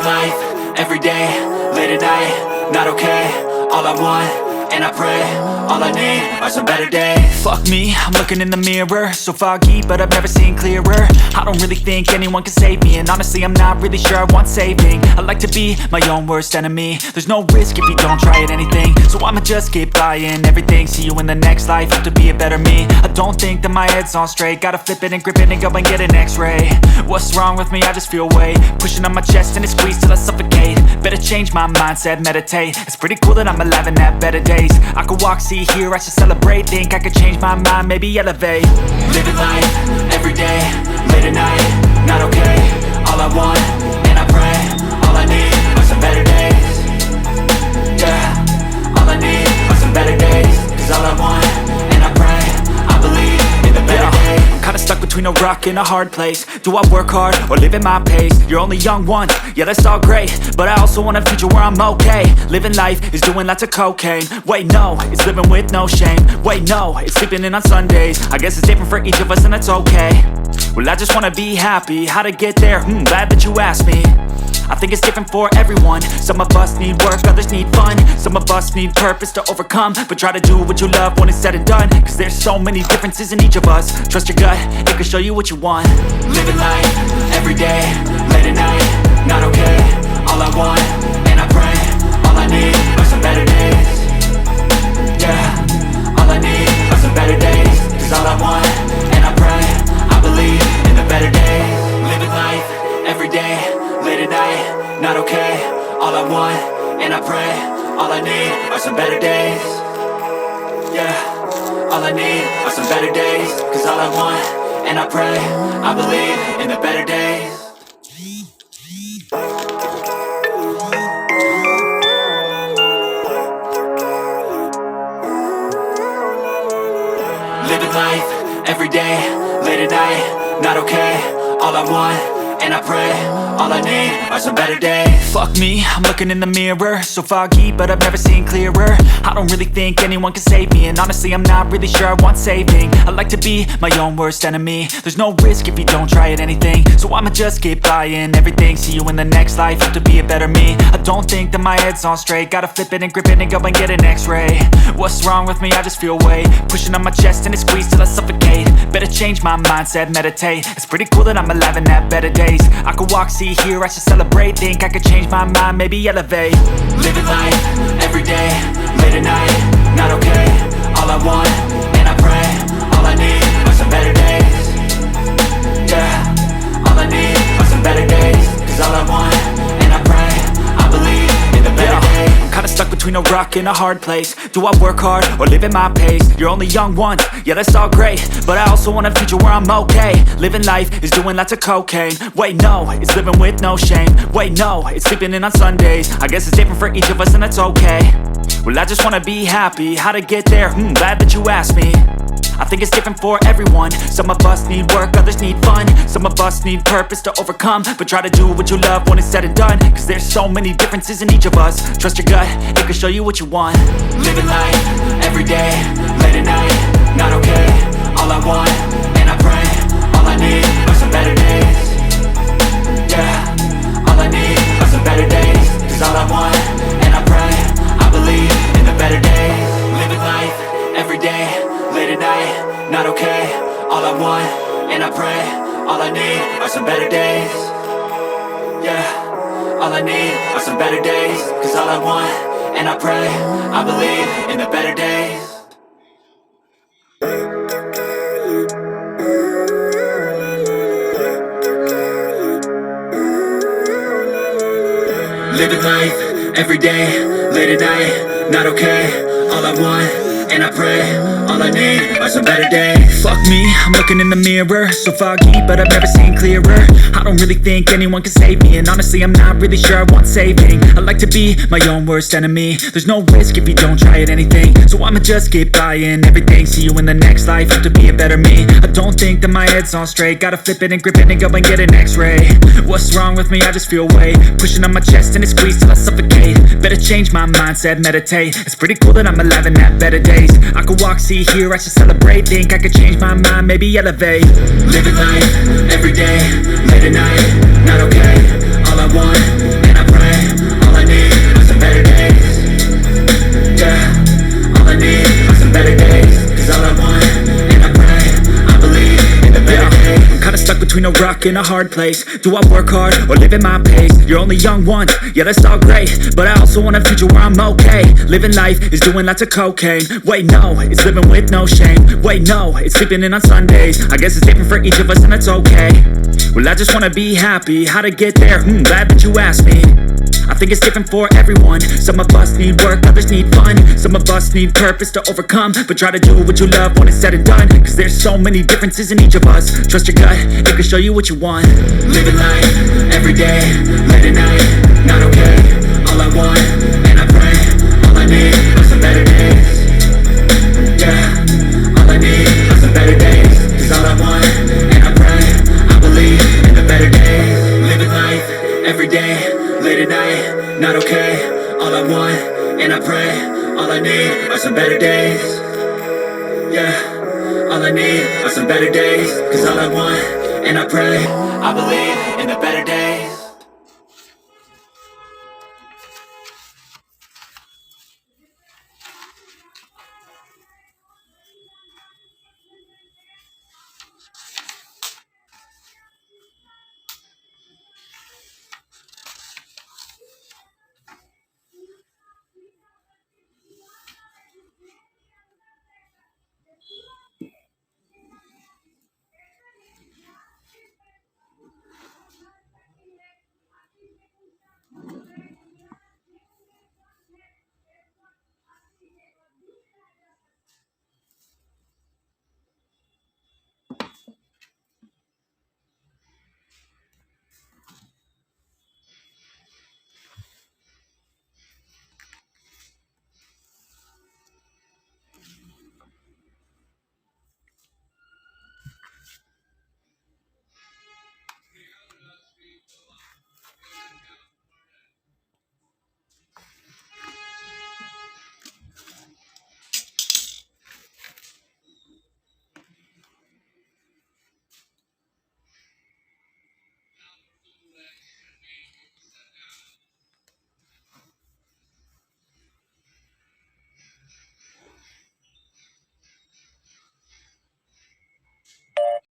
Living life, everyday, late at night, not okay. All I want, and I pray, all I need are some better days. Fuck me, I'm looking in the mirror, so foggy, but I've never seen clearer. I don't really think anyone can save me, and honestly I'm not really sure I want saving. I like to be my own worst enemy. There's no risk if you don't try at anything, so I'ma just keep buying everything. See you in the next life, have to be a better me. I don't think that my head's on straight, gotta flip it and grip it and go and get an x-ray. What's wrong with me? I just feel weight pushing on my chest and it squeezes till I suffocate. Better change my mindset, meditate. It's pretty cool that I'm alive and have better days. I could walk, see, hear, I should celebrate. Think I could change my mind, maybe elevate. Living life, everyday, late at night, not okay. All I want, and I pray, all I need are some better days. Yeah, all I need are some better days. Cause all I want, and I pray, I believe in the better days. I'm kinda stuck between a rock and a hard place. Do I work hard or live at my pace? You're only young once, yeah that's all great, but I also want a future where I'm okay. Living life is doing lots of cocaine. Wait no, it's living with no shame. Wait no, it's sleeping in on Sundays. I guess it's different for each of us and that's okay. Well I just wanna be happy, how to get there? Glad that you asked me. I think it's different for everyone. Some of us need work, others need fun. Some of us need purpose to overcome. But try to do what you love when it's said and done. Cause there's so many differences in each of us. Trust your gut, it can show you what you want. Living life, everyday, late at night, not okay. All I want, and I pray, all I need are some better days. Yeah, all I need are some better days. Cause all I want, and I pray, I believe in the better days. Living life, everyday, late at night, not okay. All I want, and I pray, all I need are some better days. Yeah, all I need are some better days. Cause all I want, and I pray, I believe in the better days. Living life, everyday, late at night, not okay. All I want, and I pray, all I need are some better days. Fuck me, I'm looking in the mirror, so foggy, but I've never seen clearer. I don't really think anyone can save me, and honestly I'm not really sure I want saving. I like to be my own worst enemy. There's no risk if you don't try at anything, so I'ma just keep buying everything. See you in the next life, have to be a better me. I don't think that my head's on straight, gotta flip it and grip it and go and get an x-ray. What's wrong with me? I just feel weight pushing on my chest and it squeezes till I suffocate. Better change my mindset, meditate. It's pretty cool that I'm alive and have better days. I could walk, see, hear, I should celebrate. Think I could change my mind, maybe elevate. Living life, everyday, late at night, not okay. All I want, and I pray, all I need are some better days. Yeah, all I need are some better days. Cause all I want, and I pray, I believe in the better days. I'm kinda stuck between a rock and a hard place. Do I work hard or live at my pace? You're only young once, yeah that's all great, but I also want a future where I'm okay. Living life is doing lots of cocaine. Wait no, it's living with no shame. Wait no, it's sleeping in on Sundays. I guess it's different for each of us and that's okay. Well I just wanna be happy, how to get there? Glad that you asked me. I think it's different for everyone. Some of us need work, others need fun. Some of us need purpose to overcome. But try to do what you love when it's said and done. Cause there's so many differences in each of us. Trust your gut, it can show you what you want. Living life, everyday, late at night, not okay. All I want, and I pray, all I need are some better days. Yeah, all I need are some better days. Cause all I want, and I pray, I believe in the better days. Living life, everyday, late at night, not okay. All I want, and I pray, all I need are some better days. Yeah, all I need are some better days. Cause all I want, and I pray, I believe in the better days. Living life, everyday, late at night, not okay. All I want, and I pray, all I need are some better days. Fuck me, I'm looking in the mirror, so foggy, but I've never seen clearer. I don't really think anyone can save me, and honestly I'm not really sure I want saving. I like to be my own worst enemy. There's no risk if you don't try at anything, so I'ma just keep buying everything. See you in the next life, have to be a better me. I don't think that my head's on straight, gotta flip it and grip it and go and get an x-ray. What's wrong with me? I just feel weight pushing on my chest and it squeezes till I suffocate. Better change my mindset, meditate. It's pretty cool that I'm alive and have better days. I could walk, see, hear, I should celebrate. Think I could change my mind, maybe elevate. Living life, everyday, late at night, not okay. All I want, and between a rock and a hard place. Do I work hard or live at my pace? You're only young once, yeah that's all great, but I also want a future where I'm okay. Living life is doing lots of cocaine. Wait no, it's living with no shame. Wait no, it's sleeping in on Sundays. I guess it's different for each of us and that's okay. Well I just wanna be happy, how to get there? Glad that you asked me. I think it's different for everyone. Some of us need work, others need fun. Some of us need purpose to overcome. But try to do what you love when it's said and done, cause there's so many differences in each of us. Trust your gut, it can show you what you want. Living life, everyday, late at night, not okay. All I want, and I pray, all I need are some better days. Yeah, all I need are some better days. Cause all I want, and I pray, I believe in the better days. Living life, everyday, late at night, not okay. All I want, and I pray, all I need are some better days. Yeah, all I need are some better days. Cause all I want, and I pray, I believe in the better days.